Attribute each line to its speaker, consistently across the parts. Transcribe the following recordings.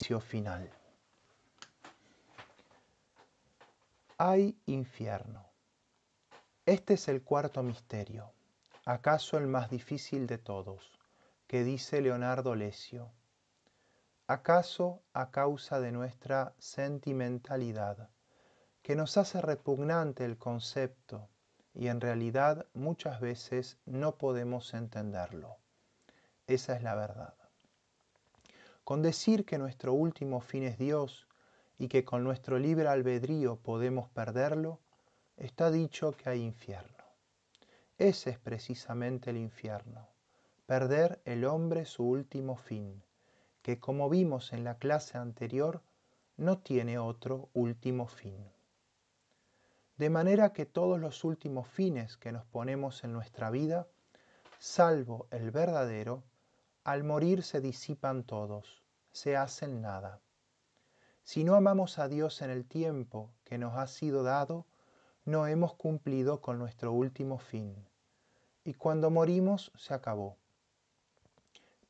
Speaker 1: juicio final. Hay infierno. Este es el cuarto misterio, acaso el más difícil de todos, que dice Leonardo Lesio. ¿Acaso a causa de nuestra sentimentalidad, que nos hace repugnante el concepto y en realidad muchas veces no podemos entenderlo? Esa es la verdad. Con decir que nuestro último fin es Dios y que con nuestro libre albedrío podemos perderlo, está dicho que hay infierno. Ese es precisamente el infierno, perder el hombre su último fin, que como vimos en la clase anterior, no tiene otro último fin. De manera que todos los últimos fines que nos ponemos en nuestra vida, salvo el verdadero, al morir se disipan todos, se hacen nada. Si no amamos a Dios en el tiempo que nos ha sido dado, no hemos cumplido con nuestro último fin. Y cuando morimos se acabó.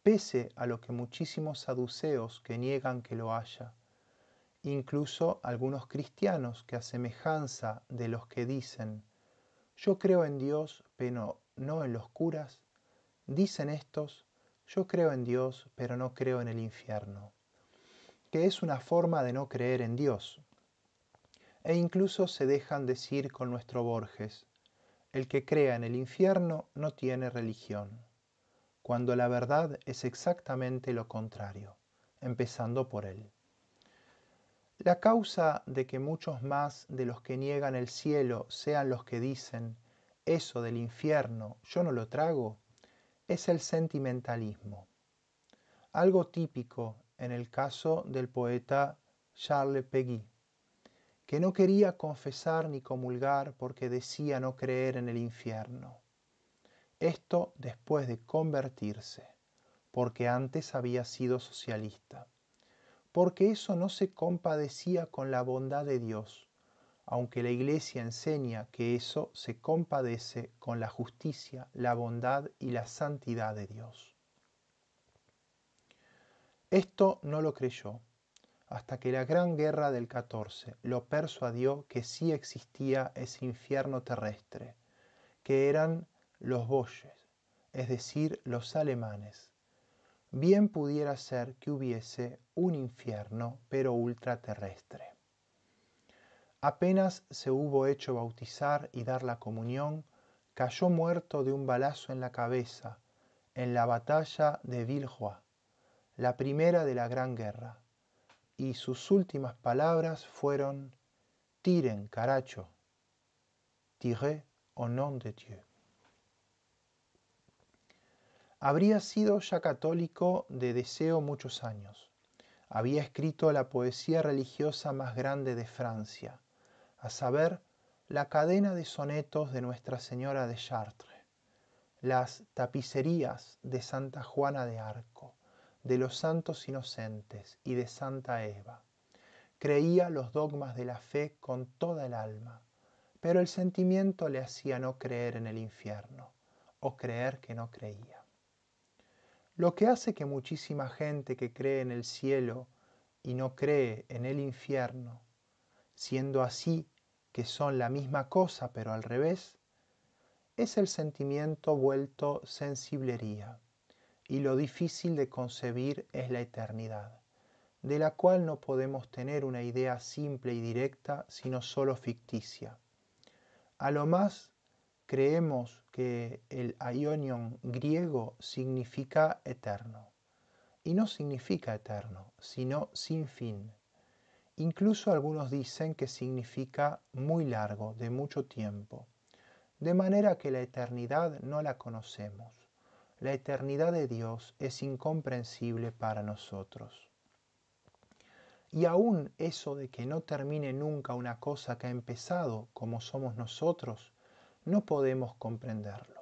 Speaker 1: Pese a lo que muchísimos saduceos que niegan que lo haya, incluso algunos cristianos que a semejanza de los que dicen yo creo en Dios pero no en los curas, dicen estos yo creo en Dios pero no creo en el infierno, que es una forma de no creer en Dios. E incluso se dejan decir con nuestro Borges, el que crea en el infierno no tiene religión, cuando la verdad es exactamente lo contrario, empezando por él. La causa de que muchos más de los que niegan el cielo sean los que dicen, eso del infierno yo no lo trago, es el sentimentalismo. Algo típico en el caso del poeta Charles Péguy, que no quería confesar ni comulgar porque decía no creer en el infierno. Esto después de convertirse, porque antes había sido socialista. Porque eso no se compadecía con la bondad de Dios, aunque la Iglesia enseña que eso se compadece con la justicia, la bondad y la santidad de Dios. Esto no lo creyó, hasta que la Gran Guerra del 14 lo persuadió que sí existía ese infierno terrestre, que eran los Boches, es decir, los alemanes. Bien pudiera ser que hubiese un infierno, pero ultraterrestre. Apenas se hubo hecho bautizar y dar la comunión, cayó muerto de un balazo en la cabeza en la batalla de Villeroy, la primera de la Gran Guerra, y sus últimas palabras fueron «Tiren, caracho, tirez au nom de Dieu». Habría sido ya católico de deseo muchos años. Había escrito la poesía religiosa más grande de Francia, a saber, la cadena de sonetos de Nuestra Señora de Chartres, las tapicerías de Santa Juana de Arco, de los santos inocentes y de Santa Eva. Creía los dogmas de la fe con toda el alma, pero el sentimiento le hacía no creer en el infierno, o creer que no creía. Lo que hace que muchísima gente que cree en el cielo y no cree en el infierno, siendo así que son la misma cosa pero al revés, es el sentimiento vuelto sensiblería, y lo difícil de concebir es la eternidad, de la cual no podemos tener una idea simple y directa, sino solo ficticia. A lo más creemos que el aionion griego significa eterno, y no significa eterno, sino sin fin. Incluso algunos dicen que significa muy largo, de mucho tiempo. De manera que la eternidad no la conocemos. La eternidad de Dios es incomprensible para nosotros. Y aún eso de que no termine nunca una cosa que ha empezado como somos nosotros, no podemos comprenderlo.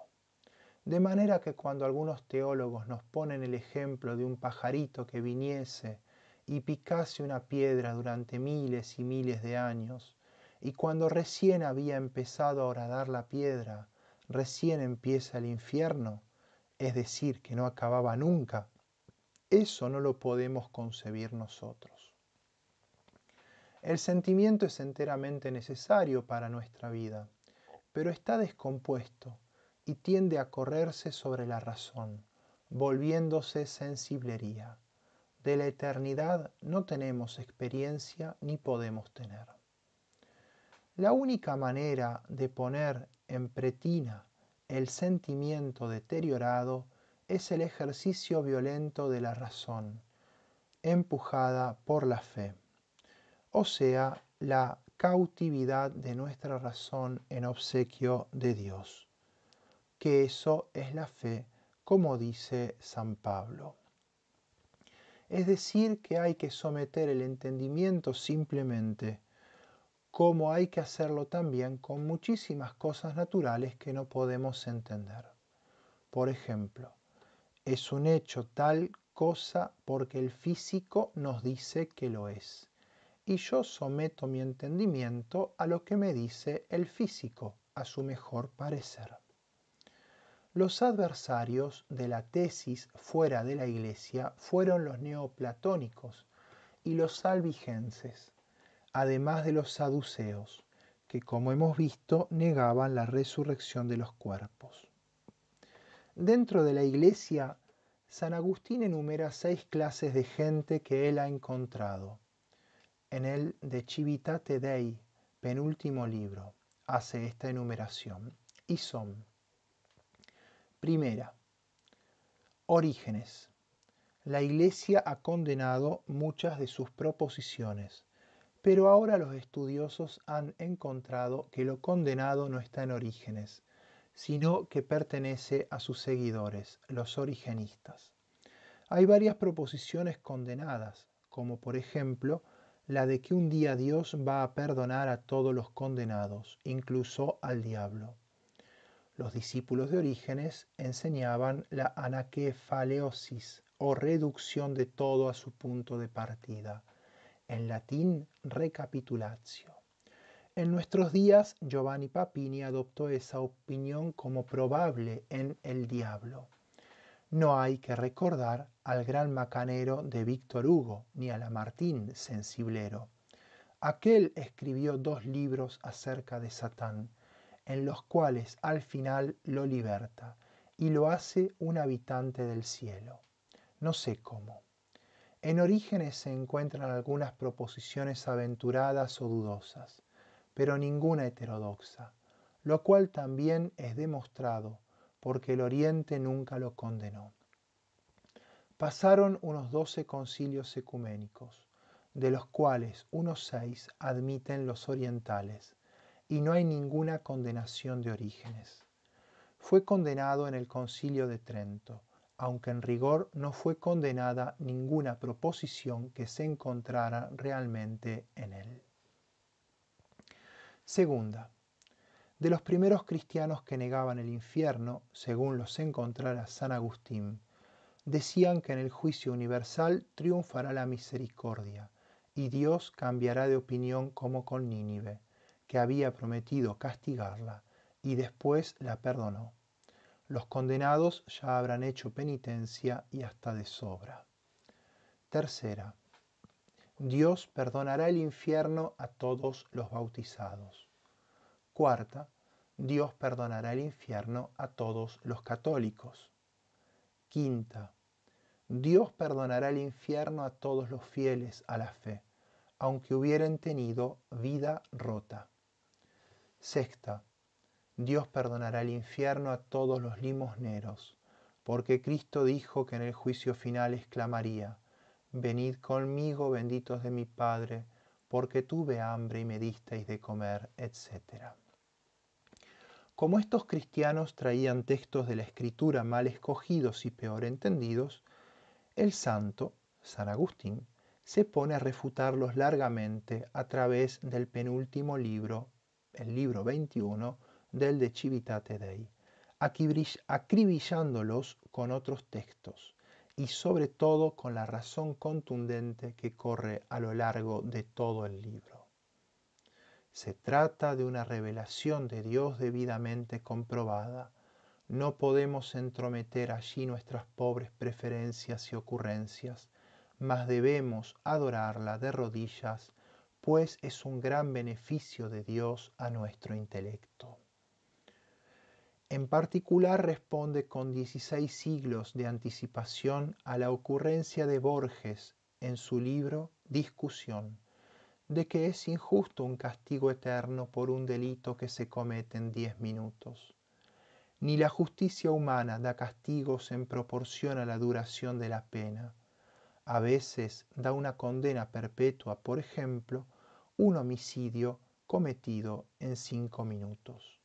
Speaker 1: De manera que cuando algunos teólogos nos ponen el ejemplo de un pajarito que viniese y picase una piedra durante miles y miles de años, y cuando recién había empezado a horadar la piedra, recién empieza el infierno, es decir, que no acababa nunca, Eso no lo podemos concebir nosotros. El sentimiento es enteramente necesario para nuestra vida, pero está descompuesto y tiende a correrse sobre la razón, volviéndose sensiblería. De la eternidad no tenemos experiencia ni podemos tener. La única manera de poner en pretina el sentimiento deteriorado es el ejercicio violento de la razón, empujada por la fe, o sea, la cautividad de nuestra razón en obsequio de Dios, que eso es la fe, como dice San Pablo. Es decir, que hay que someter el entendimiento simplemente, como hay que hacerlo también con muchísimas cosas naturales que no podemos entender. Por ejemplo, es un hecho tal cosa porque el físico nos dice que lo es, y yo someto mi entendimiento a lo que me dice el físico, a su mejor parecer. Los adversarios de la tesis fuera de la Iglesia fueron los neoplatónicos y los albigenses, además de los saduceos, que como hemos visto negaban la resurrección de los cuerpos. Dentro de la Iglesia, San Agustín enumera 6 clases de gente que él ha encontrado. En el De Civitate Dei, penúltimo libro, hace esta enumeración, y son: primera, Orígenes. La Iglesia ha condenado muchas de sus proposiciones, pero ahora los estudiosos han encontrado que lo condenado no está en Orígenes, sino que pertenece a sus seguidores, los origenistas. Hay varias proposiciones condenadas, como por ejemplo la de que un día Dios va a perdonar a todos los condenados, incluso al diablo. Los discípulos de Orígenes enseñaban la anakefaleosis, o reducción de todo a su punto de partida, en latín recapitulatio. En nuestros días, Giovanni Papini adoptó esa opinión como probable en el diablo. No hay que recordar al gran macanero de Víctor Hugo, ni a Lamartine sensiblero. Aquel escribió 2 libros acerca de Satán, en los cuales al final lo liberta y lo hace un habitante del cielo. No sé cómo. En Orígenes se encuentran algunas proposiciones aventuradas o dudosas, pero ninguna heterodoxa, lo cual también es demostrado porque el Oriente nunca lo condenó. Pasaron unos 12 concilios ecuménicos, de los cuales unos 6 admiten los orientales, y no hay ninguna condenación de Orígenes. Fue condenado en el Concilio de Trento, aunque en rigor no fue condenada ninguna proposición que se encontrara realmente en él. Segunda, de los primeros cristianos que negaban el infierno, según los encontrara San Agustín, decían que en el juicio universal triunfará la misericordia, y Dios cambiará de opinión como con Nínive, que había prometido castigarla, y después la perdonó. Los condenados ya habrán hecho penitencia y hasta de sobra. Tercera, Dios perdonará el infierno a todos los bautizados. Cuarta, Dios perdonará el infierno a todos los católicos. Quinta, Dios perdonará el infierno a todos los fieles a la fe, aunque hubieran tenido vida rota. Sexta, Dios perdonará el infierno a todos los limosneros, porque Cristo dijo que en el juicio final exclamaría: venid conmigo, benditos de mi Padre, porque tuve hambre y me disteis de comer, etc. Como estos cristianos traían textos de la Escritura mal escogidos y peor entendidos, el santo, San Agustín, se pone a refutarlos largamente a través del penúltimo libro, el libro 21 del De Civitate Dei, acribillándolos con otros textos y sobre todo con la razón contundente que corre a lo largo de todo el libro. Se trata de una revelación de Dios debidamente comprobada, No podemos entrometer allí nuestras pobres preferencias y ocurrencias, mas debemos adorarla de rodillas, pues es un gran beneficio de Dios a nuestro intelecto. En particular responde con 16 siglos de anticipación a la ocurrencia de Borges en su libro Discusión, de que es injusto un castigo eterno por un delito que se comete en 10 minutos. Ni la justicia humana da castigos en proporción a la duración de la pena. A veces da una condena perpetua, por ejemplo, un homicidio cometido en 5 minutos.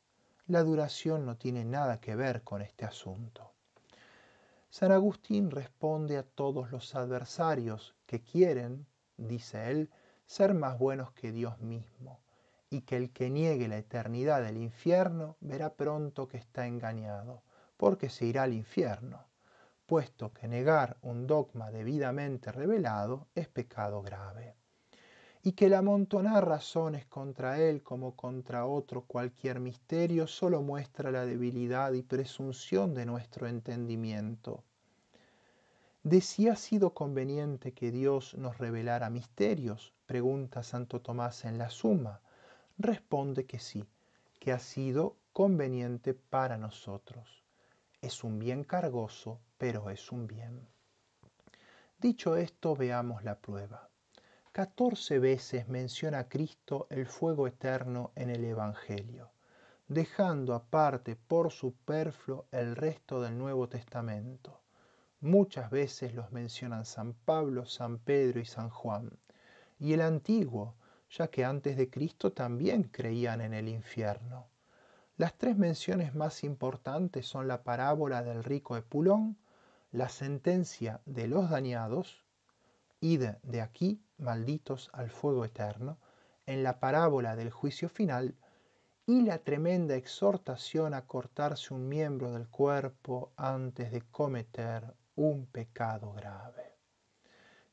Speaker 1: La duración no tiene nada que ver con este asunto. San Agustín responde a todos los adversarios que quieren, dice él, ser más buenos que Dios mismo, y que el que niegue la eternidad del infierno verá pronto que está engañado, porque se irá al infierno, puesto que negar un dogma debidamente revelado es pecado grave, y que el amontonar razones contra él como contra otro cualquier misterio solo muestra la debilidad y presunción de nuestro entendimiento. ¿De si ha sido conveniente que Dios nos revelara misterios? Pregunta Santo Tomás en la Suma. Responde que sí, que ha sido conveniente para nosotros. Es un bien cargoso, pero es un bien. Dicho esto, veamos la prueba. 14 veces menciona Cristo el fuego eterno en el Evangelio, dejando aparte por superfluo el resto del Nuevo Testamento. Muchas veces los mencionan San Pablo, San Pedro y San Juan, y el Antiguo, ya que antes de Cristo también creían en el infierno. Las 3 menciones más importantes son la parábola del rico Epulón, la sentencia de los dañados, id de aquí, malditos al fuego eterno, en la parábola del juicio final, y la tremenda exhortación a cortarse un miembro del cuerpo antes de cometer un pecado grave.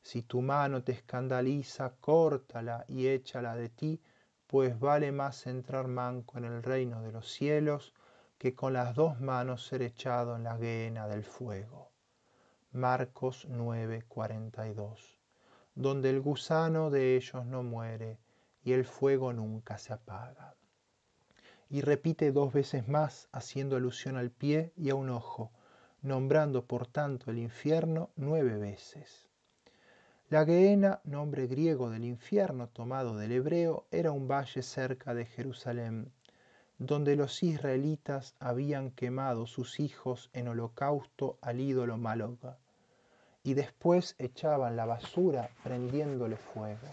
Speaker 1: Si tu mano te escandaliza, córtala y échala de ti, pues vale más entrar manco en el reino de los cielos que con las 2 manos ser echado en la gehenna del fuego. Marcos 9:42. Donde el gusano de ellos no muere y el fuego nunca se apaga. Y repite 2 veces más, haciendo alusión al pie y a un ojo, nombrando por tanto el infierno 9 veces. La Gehenna, nombre griego del infierno tomado del hebreo, era un valle cerca de Jerusalén, donde los israelitas habían quemado sus hijos en holocausto al ídolo Maloc, y después echaban la basura prendiéndole fuego.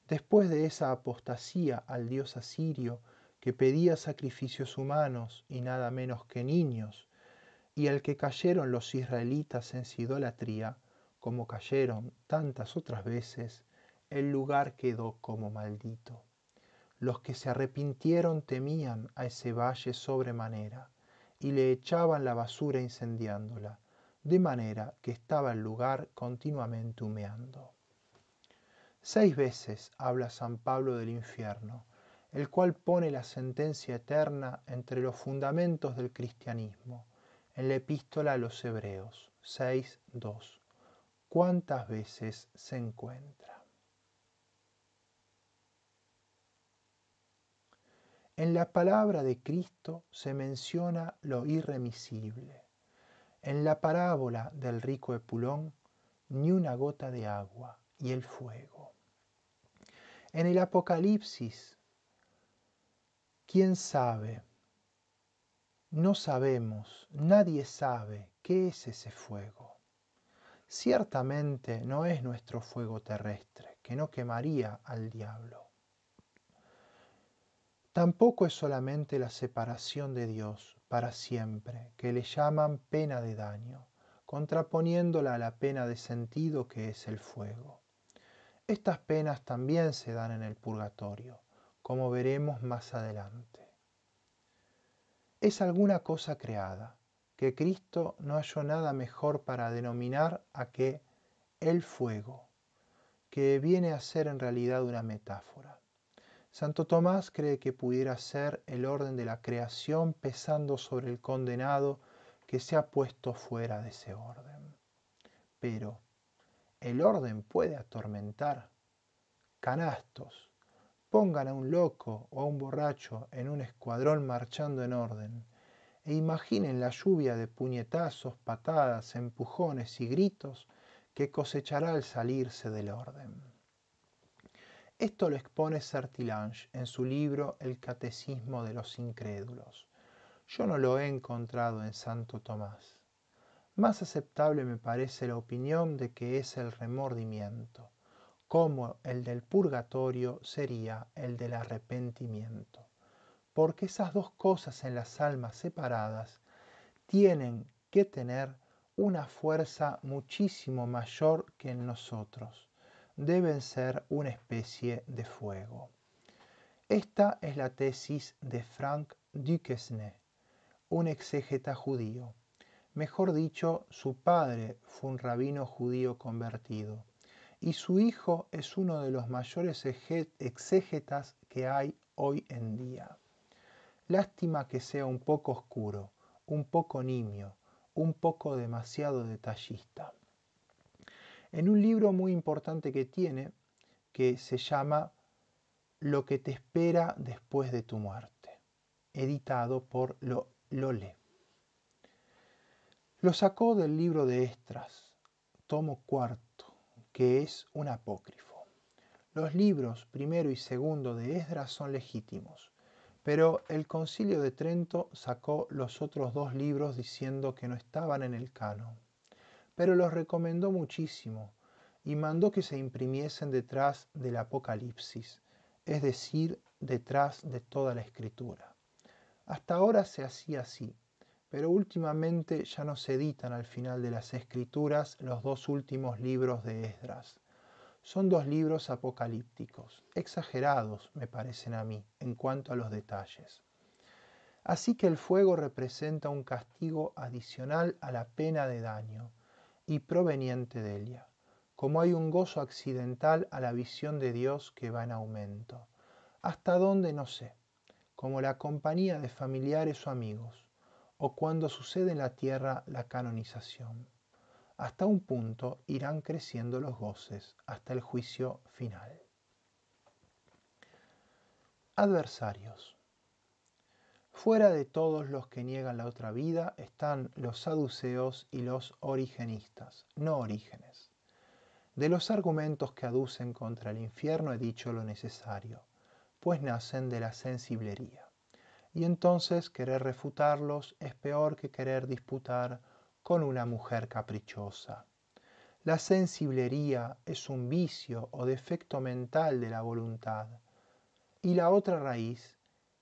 Speaker 1: Después de esa apostasía al dios asirio, que pedía sacrificios humanos y nada menos que niños, y al que cayeron los israelitas en su idolatría, como cayeron tantas otras veces, el lugar quedó como maldito. Los que se arrepintieron temían a ese valle sobremanera, y le echaban la basura incendiándola, de manera que estaba el lugar continuamente humeando. 6 veces habla San Pablo del infierno, el cual pone la sentencia eterna entre los fundamentos del cristianismo, en la epístola a los Hebreos 6:2. ¿Cuántas veces se encuentra? En la palabra de Cristo se menciona lo irremisible. En la parábola del rico Epulón, ni una gota de agua y el fuego. En el Apocalipsis, ¿quién sabe? No sabemos, nadie sabe qué es ese fuego. Ciertamente no es nuestro fuego terrestre, que no quemaría al diablo. Tampoco es solamente la separación de Dios para siempre, que le llaman pena de daño, contraponiéndola a la pena de sentido que es el fuego. Estas penas también se dan en el purgatorio, como veremos más adelante. Es alguna cosa creada, que Cristo no halló nada mejor para denominar a que el fuego, que viene a ser en realidad una metáfora. Santo Tomás cree que pudiera ser el orden de la creación pesando sobre el condenado que se ha puesto fuera de ese orden. Pero, ¿el orden puede atormentar? Canastos, pongan a un loco o a un borracho en un escuadrón marchando en orden, e imaginen la lluvia de puñetazos, patadas, empujones y gritos que cosechará al salirse del orden. Esto lo expone Sertillanges en su libro El Catecismo de los Incrédulos. Yo no lo he encontrado en Santo Tomás. Más aceptable me parece la opinión de que es el remordimiento, como el del purgatorio sería el del arrepentimiento, porque esas dos cosas en las almas separadas tienen que tener una fuerza muchísimo mayor que en nosotros. Deben ser una especie de fuego. Esta es la tesis de Frank Duquesne, un exégeta judío. Mejor dicho, su padre fue un rabino judío convertido y su hijo es uno de los mayores exégetas que hay hoy en día. Lástima que sea un poco oscuro, un poco nimio, un poco demasiado detallista. En un libro muy importante que tiene, que se llama Lo que te espera después de tu muerte, editado por Lolé. Lo sacó del libro de Esdras, tomo cuarto, que es un apócrifo. Los libros primero y segundo de Esdras son legítimos, pero el Concilio de Trento sacó los otros dos libros diciendo que no estaban en el canon, pero los recomendó muchísimo y mandó que se imprimiesen detrás del Apocalipsis, es decir, detrás de toda la escritura. Hasta ahora se hacía así, pero últimamente ya no se editan al final de las escrituras los dos últimos libros de Esdras. Son dos libros apocalípticos, exagerados me parecen a mí en cuanto a los detalles. Así que el fuego representa un castigo adicional a la pena de daño y proveniente de ella, como hay un gozo accidental a la visión de Dios que va en aumento. ¿Hasta dónde? No sé, como la compañía de familiares o amigos, o cuando sucede en la tierra la canonización. Hasta un punto irán creciendo los goces hasta el juicio final. Adversarios. Fuera de todos los que niegan la otra vida están los saduceos y los origenistas, no Orígenes. De los argumentos que aducen contra el infierno he dicho lo necesario, pues nacen de la sensiblería. Y entonces querer refutarlos es peor que querer disputar con una mujer caprichosa. La sensiblería es un vicio o defecto mental de la voluntad. Y la otra raíz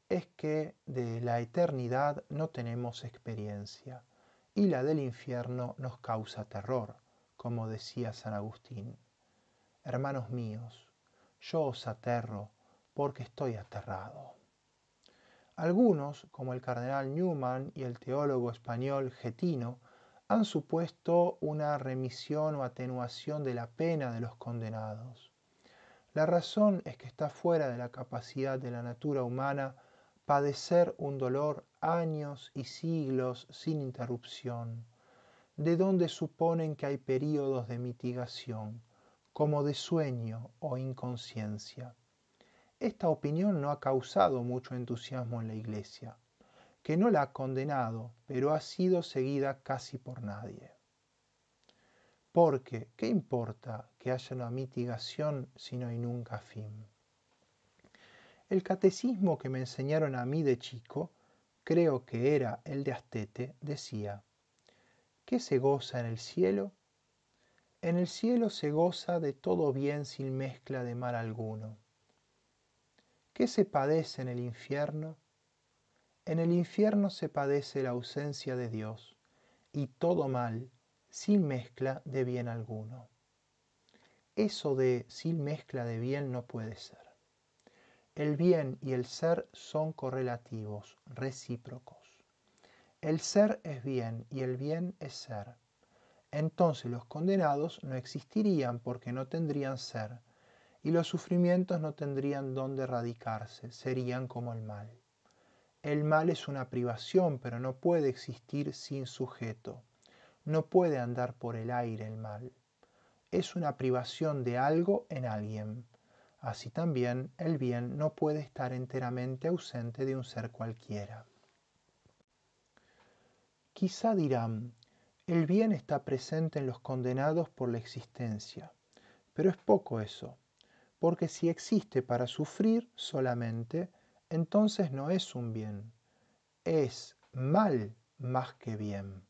Speaker 1: es que de la eternidad no tenemos experiencia y la del infierno nos causa terror, como decía San Agustín. Hermanos míos, yo os aterro porque estoy aterrado. Algunos, como el cardenal Newman y el teólogo español Getino, han supuesto una remisión o atenuación de la pena de los condenados. La razón es que está fuera de la capacidad de la natura humana padecer un dolor años y siglos sin interrupción, de donde suponen que hay períodos de mitigación, como de sueño o inconsciencia. Esta opinión no ha causado mucho entusiasmo en la Iglesia, que no la ha condenado, pero ha sido seguida casi por nadie. Porque, ¿qué importa que haya una mitigación si no hay nunca fin? El catecismo que me enseñaron a mí de chico, creo que era el de Astete, decía: ¿qué se goza en el cielo? En el cielo se goza de todo bien sin mezcla de mal alguno. ¿Qué se padece en el infierno? En el infierno se padece la ausencia de Dios y todo mal, sin mezcla de bien alguno. Eso de sin mezcla de bien no puede ser. El bien y el ser son correlativos, recíprocos. El ser es bien y el bien es ser. Entonces los condenados no existirían porque no tendrían ser, y los sufrimientos no tendrían dónde radicarse, serían como el mal. El mal es una privación, pero no puede existir sin sujeto. No puede andar por el aire el mal. Es una privación de algo en alguien. Así también el bien no puede estar enteramente ausente de un ser cualquiera. Quizá dirán, el bien está presente en los condenados por la existencia, pero es poco eso, porque si existe para sufrir solamente, entonces no es un bien, es mal más que bien.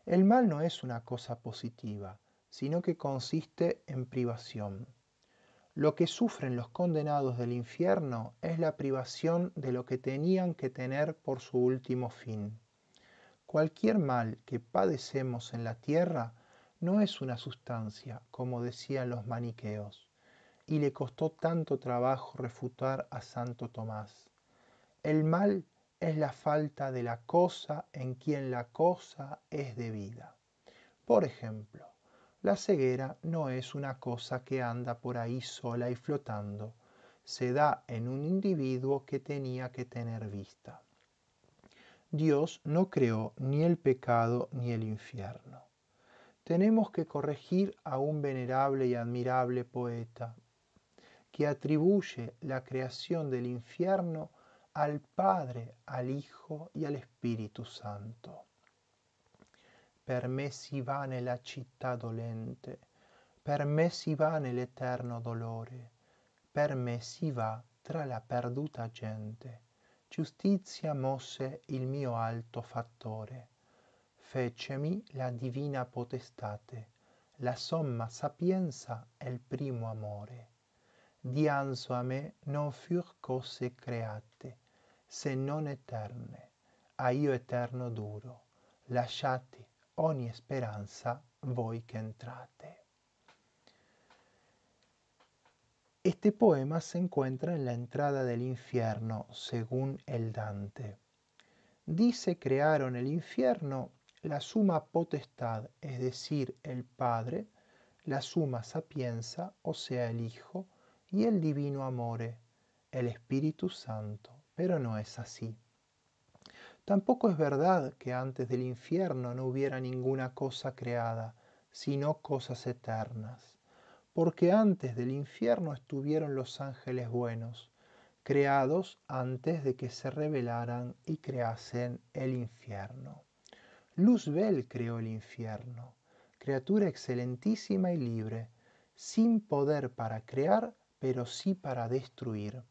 Speaker 1: El mal no es una cosa positiva, sino que consiste en privación. Lo que sufren los condenados del infierno es la privación de lo que tenían que tener por su último fin. Cualquier mal que padecemos en la tierra no es una sustancia, como decían los maniqueos, y le costó tanto trabajo refutar a Santo Tomás. El mal es la falta de la cosa en quien la cosa es debida. Por ejemplo, la ceguera no es una cosa que anda por ahí sola y flotando, se da en un individuo que tenía que tener vista. Dios no creó ni el pecado ni el infierno. Tenemos que corregir a un venerable y admirable poeta que atribuye la creación del infierno al Padre, al Hijo y al Espíritu Santo. Per me si va nella città dolente, per me si va nell'eterno dolore, per me si va tra la perduta gente. Giustizia mosse il mio alto fattore, fecemi la divina potestate, la somma sapienza e il primo amore. Dianzo a me non fur cose create, se non eterne, a io eterno duro, lasciate ogni speranza voi che entrate. Este poema se encuentra en la entrada del infierno, según el Dante. Dice crearon el infierno la suma potestad, es decir, el Padre, la suma sapienza, o sea, el Hijo, y el divino amore, el Espíritu Santo, pero no es así. Tampoco es verdad que antes del infierno no hubiera ninguna cosa creada, sino cosas eternas, porque antes del infierno estuvieron los ángeles buenos, creados antes de que se rebelaran y creasen el infierno. Luzbel creó el infierno, criatura excelentísima y libre, sin poder para crear, pero sí para destruir.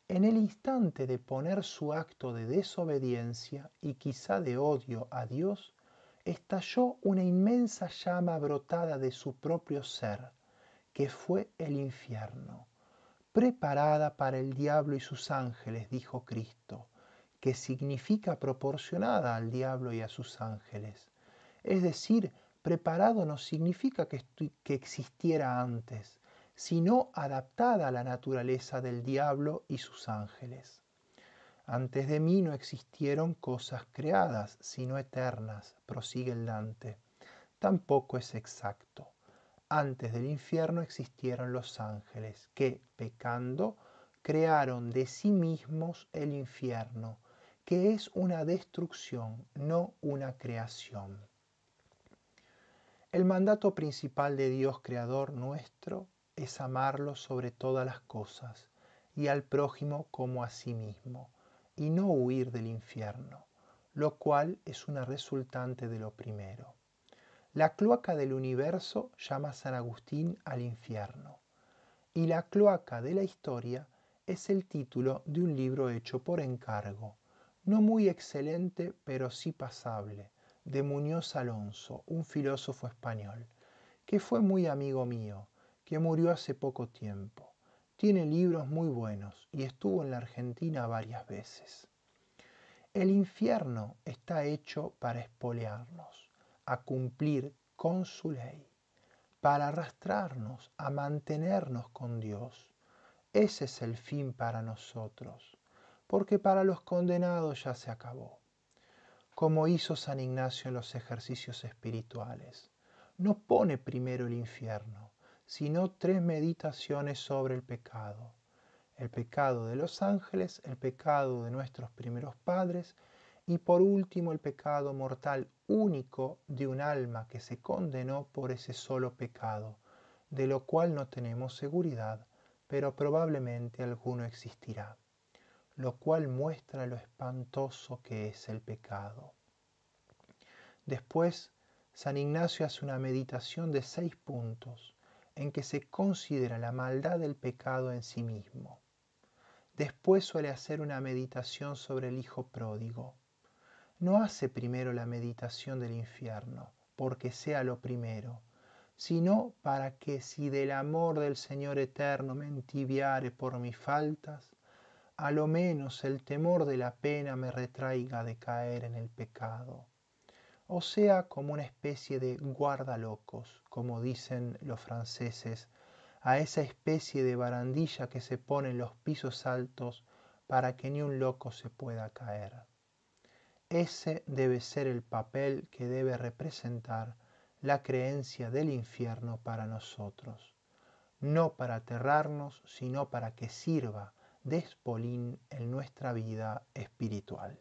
Speaker 1: En el instante de poner su acto de desobediencia y quizá de odio a Dios, estalló una inmensa llama brotada de su propio ser, que fue el infierno, preparada para el diablo y sus ángeles, dijo Cristo, que significa proporcionada al diablo y a sus ángeles. Es decir, preparado no significa que existiera antes, sino adaptada a la naturaleza del diablo y sus ángeles. Antes de mí no existieron cosas creadas, sino eternas, prosigue el Dante. Tampoco es exacto. Antes del infierno existieron los ángeles, que, pecando, crearon de sí mismos el infierno, que es una destrucción, no una creación. El mandato principal de Dios Creador nuestro es amarlo sobre todas las cosas y al prójimo como a sí mismo, y no huir del infierno, lo cual es una resultante de lo primero. La cloaca del universo llama San Agustín al infierno, y la cloaca de la historia es el título de un libro hecho por encargo, no muy excelente pero sí pasable, de Muñoz Alonso, un filósofo español, que fue muy amigo mío, que murió hace poco tiempo. Tiene libros muy buenos y estuvo en la Argentina varias veces. El infierno está hecho para espolearnos, a cumplir con su ley, para arrastrarnos a mantenernos con Dios. Ese es el fin para nosotros, porque para los condenados ya se acabó. Como hizo San Ignacio en los ejercicios espirituales, no pone primero el infierno, sino 3 meditaciones sobre el pecado de los ángeles, el pecado de nuestros primeros padres y por último el pecado mortal único de un alma que se condenó por ese solo pecado, de lo cual no tenemos seguridad, pero probablemente alguno existirá, lo cual muestra lo espantoso que es el pecado. Después, San Ignacio hace una meditación de 6 puntos, en que se considera la maldad del pecado en sí mismo. Después suele hacer una meditación sobre el hijo pródigo. No hace primero la meditación del infierno, porque sea lo primero, sino para que si del amor del Señor eterno me entibiare por mis faltas, a lo menos el temor de la pena me retraiga de caer en el pecado. O sea, como una especie de guardalocos, como dicen los franceses, a esa especie de barandilla que se pone en los pisos altos para que ni un loco se pueda caer. Ese debe ser el papel que debe representar la creencia del infierno para nosotros, no para aterrarnos, sino para que sirva de espolín en nuestra vida espiritual.